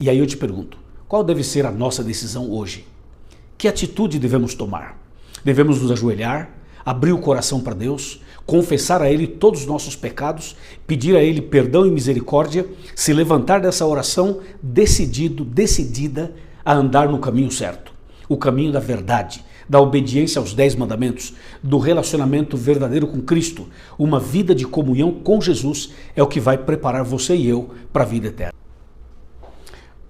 E aí eu te pergunto, qual deve ser a nossa decisão hoje? Que atitude devemos tomar? Devemos nos ajoelhar, abrir o coração para Deus, confessar a Ele todos os nossos pecados, pedir a Ele perdão e misericórdia, se levantar dessa oração decidida a andar no caminho certo, o caminho da verdade, da obediência aos 10 mandamentos, do relacionamento verdadeiro com Cristo. Uma vida de comunhão com Jesus é o que vai preparar você e eu para a vida eterna.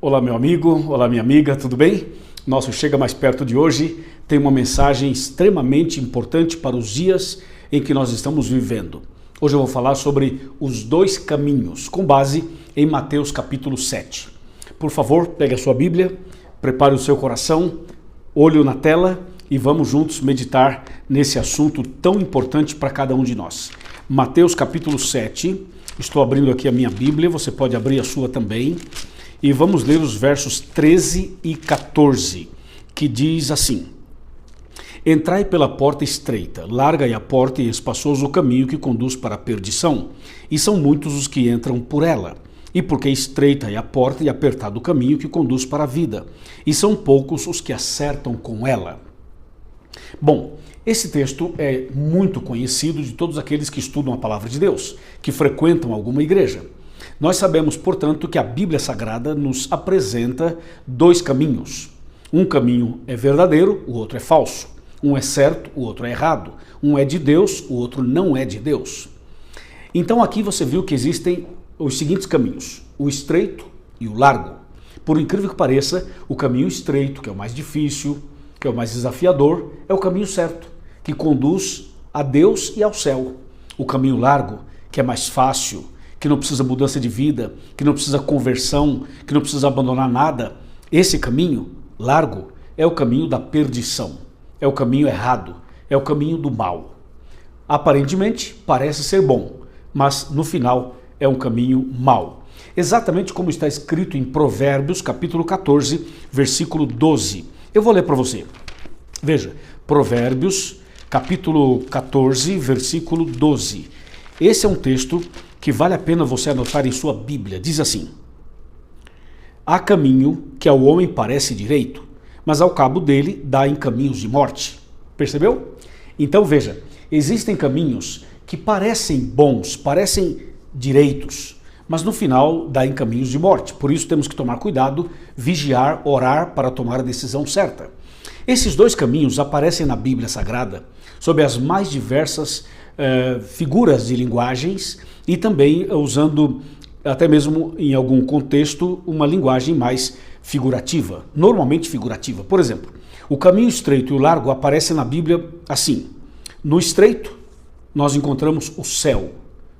Olá meu amigo, olá minha amiga, tudo bem? Nosso Chega Mais Perto de hoje tem uma mensagem extremamente importante para os dias em que nós estamos vivendo. Hoje eu vou falar sobre os 2 caminhos, com base em Mateus capítulo 7. Por favor, pegue a sua Bíblia, prepare o seu coração, olho na tela e vamos juntos meditar nesse assunto tão importante para cada um de nós. Mateus capítulo 7, estou abrindo aqui a minha Bíblia, você pode abrir a sua também. E vamos ler os versos 13 e 14, que diz assim: Entrai pela porta estreita, larga é a porta e espaçoso o caminho que conduz para a perdição, e são muitos os que entram por ela. E porque estreita é a porta e apertado o caminho que conduz para a vida, e são poucos os que acertam com ela. Bom, esse texto é muito conhecido de todos aqueles que estudam a palavra de Deus, que frequentam alguma igreja. Nós sabemos, portanto, que a Bíblia Sagrada nos apresenta 2 caminhos. Um caminho é verdadeiro, o outro é falso. Um é certo, o outro é errado. Um é de Deus, o outro não é de Deus. Então aqui você viu que existem os seguintes caminhos, o estreito e o largo. Por incrível que pareça, o caminho estreito, que é o mais difícil, que é o mais desafiador, é o caminho certo, que conduz a Deus e ao céu. O caminho largo, que é mais fácil, que não precisa mudança de vida, que não precisa conversão, que não precisa abandonar nada. Esse caminho largo é o caminho da perdição, é o caminho errado, é o caminho do mal. Aparentemente parece ser bom, mas no final é um caminho mau. Exatamente como está escrito em Provérbios capítulo 14, versículo 12. Eu vou ler para você. Veja, Provérbios capítulo 14, versículo 12. Esse é um texto que vale a pena você anotar em sua Bíblia. Diz assim: Há caminho que ao homem parece direito, mas ao cabo dele dá em caminhos de morte. Percebeu? Então veja, existem caminhos que parecem bons, parecem direitos, mas no final dá em caminhos de morte. Por isso temos que tomar cuidado, vigiar, orar para tomar a decisão certa. Esses 2 caminhos aparecem na Bíblia Sagrada sob as mais diversas figuras de linguagens e também usando, até mesmo em algum contexto, uma linguagem mais figurativa, normalmente figurativa. Por exemplo, o caminho estreito e o largo aparecem na Bíblia assim: no estreito nós encontramos o céu,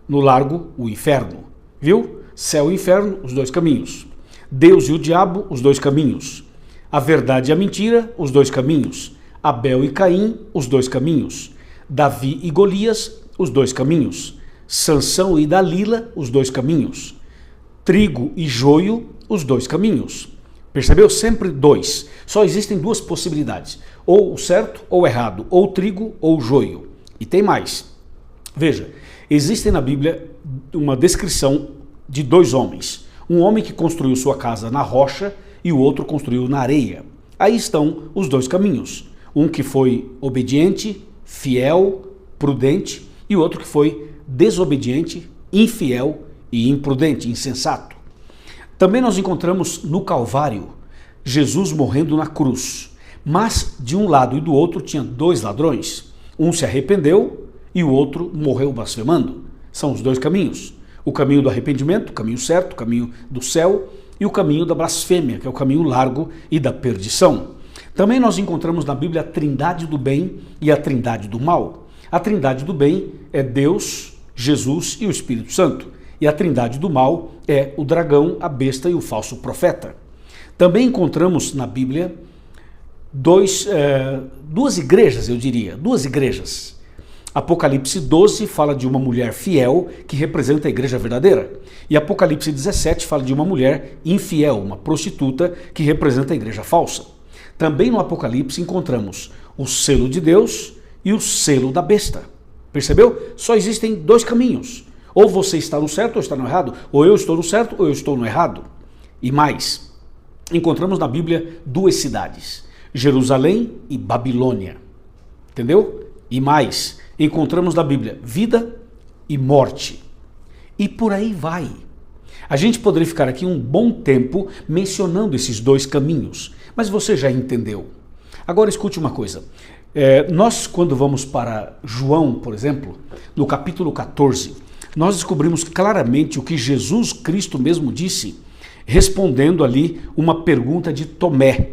no largo o inferno, viu? Céu e inferno, os 2 caminhos. Deus e o diabo, os 2 caminhos. A verdade e a mentira, os 2 caminhos. Abel e Caim, os 2 caminhos. Davi e Golias, os 2 caminhos. Sansão e Dalila, os 2 caminhos. Trigo e joio, os 2 caminhos. Percebeu? Sempre 2. Só existem 2 possibilidades, ou o certo ou o errado, ou o trigo ou o joio. E tem mais. Veja, existe na Bíblia uma descrição de 2 homens. Um homem que construiu sua casa na rocha e o outro construiu na areia. Aí estão os 2 caminhos. Um que foi obediente, fiel, prudente, e o outro que foi desobediente, infiel e imprudente, insensato. Também nós encontramos no Calvário Jesus morrendo na cruz, mas de um lado e do outro tinha 2 ladrões. Um se arrependeu e o outro morreu blasfemando. São os 2 caminhos. O caminho do arrependimento, o caminho certo, o caminho do céu, e o caminho da blasfêmia, que é o caminho largo e da perdição. Também nós encontramos na Bíblia a trindade do bem e a trindade do mal. A trindade do bem é Deus, Jesus e o Espírito Santo. E a trindade do mal é o dragão, a besta e o falso profeta. Também encontramos na Bíblia 2 igrejas, eu diria, 2 igrejas. Apocalipse 12 fala de uma mulher fiel que representa a igreja verdadeira. E Apocalipse 17 fala de uma mulher infiel, uma prostituta que representa a igreja falsa. Também no Apocalipse encontramos o selo de Deus e o selo da besta. Percebeu? Só existem 2 caminhos. Ou você está no certo ou está no errado. Ou eu estou no certo ou eu estou no errado. E mais, encontramos na Bíblia duas cidades, Jerusalém e Babilônia. Entendeu? E mais, encontramos na Bíblia vida e morte. E por aí vai. A gente poderia ficar aqui um bom tempo mencionando esses dois caminhos, mas você já entendeu. Agora escute uma coisa. Nós, quando vamos para João, por exemplo, no capítulo 14, nós descobrimos claramente o que Jesus Cristo mesmo disse, respondendo ali uma pergunta de Tomé.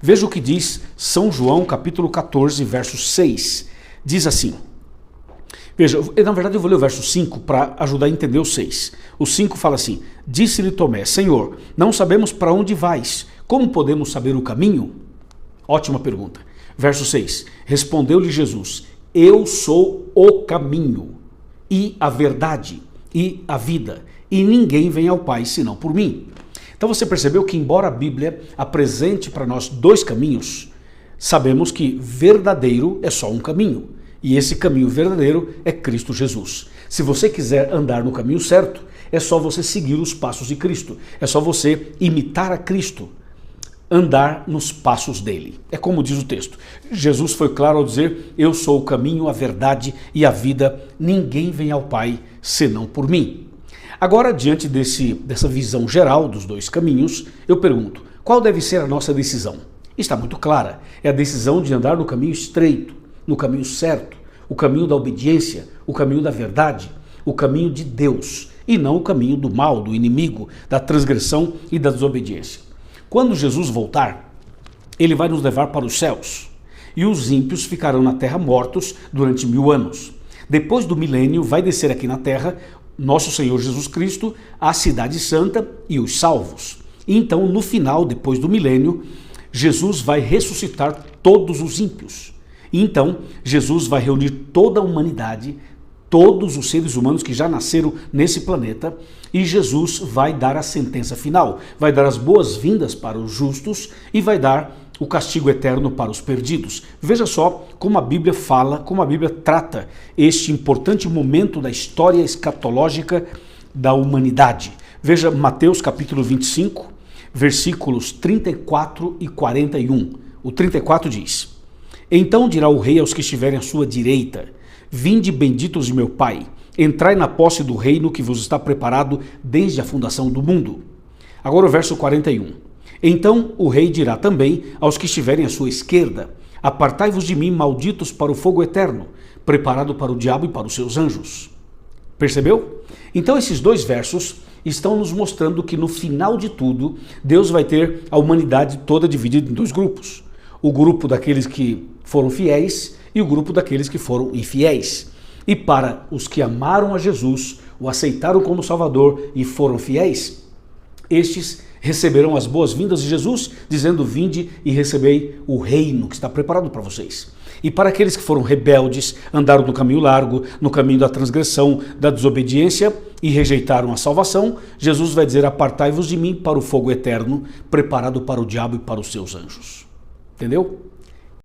Veja o que diz São João, capítulo 14, verso 6. Diz assim, veja, na verdade eu vou ler o verso 5 para ajudar a entender o 6. O 5 fala assim, disse-lhe Tomé, Senhor, não sabemos para onde vais, como podemos saber o caminho? Ótima pergunta. Verso 6, respondeu-lhe Jesus, eu sou o caminho e a verdade e a vida, e ninguém vem ao Pai senão por mim. Então você percebeu que embora a Bíblia apresente para nós dois caminhos, sabemos que verdadeiro é só um caminho, e esse caminho verdadeiro é Cristo Jesus. Se você quiser andar no caminho certo, é só você seguir os passos de Cristo, é só você imitar a Cristo, andar nos passos dele. É como diz o texto. Jesus foi claro ao dizer, eu sou o caminho, a verdade e a vida, ninguém vem ao Pai senão por mim. Agora, diante dessa visão geral dos dois caminhos, eu pergunto, qual deve ser a nossa decisão? Está muito clara, é a decisão de andar no caminho estreito, no caminho certo, o caminho da obediência, o caminho da verdade, o caminho de Deus, e não o caminho do mal, do inimigo, da transgressão e da desobediência. Quando Jesus voltar, ele vai nos levar para os céus, e os ímpios ficarão na terra mortos durante 1000 anos. Depois do milênio, vai descer aqui na terra nosso Senhor Jesus Cristo, a cidade santa e os salvos. E então, no final, depois do milênio, Jesus vai ressuscitar todos os ímpios. E então, Jesus vai reunir toda a humanidade, todos os seres humanos que já nasceram nesse planeta, e Jesus vai dar a sentença final, vai dar as boas-vindas para os justos e vai dar o castigo eterno para os perdidos. Veja só como a Bíblia fala, como a Bíblia trata este importante momento da história escatológica da humanidade. Veja Mateus capítulo 25, versículos 34 e 41. O 34 diz, então dirá o rei aos que estiverem à sua direita, vinde benditos de meu Pai, entrai na posse do reino que vos está preparado desde a fundação do mundo. Agora o verso 41. Então o rei dirá também aos que estiverem à sua esquerda, apartai-vos de mim, malditos, para o fogo eterno, preparado para o diabo e para os seus anjos. Percebeu? Então esses dois versos estão nos mostrando que no final de tudo, Deus vai ter a humanidade toda dividida em dois grupos. O grupo daqueles que foram fiéis e o grupo daqueles que foram infiéis. E para os que amaram a Jesus, o aceitaram como Salvador e foram fiéis, estes receberão as boas-vindas de Jesus, dizendo, vinde e recebei o reino que está preparado para vocês. E para aqueles que foram rebeldes, andaram no caminho largo, no caminho da transgressão, da desobediência e rejeitaram a salvação, Jesus vai dizer, apartai-vos de mim para o fogo eterno, preparado para o diabo e para os seus anjos. Entendeu?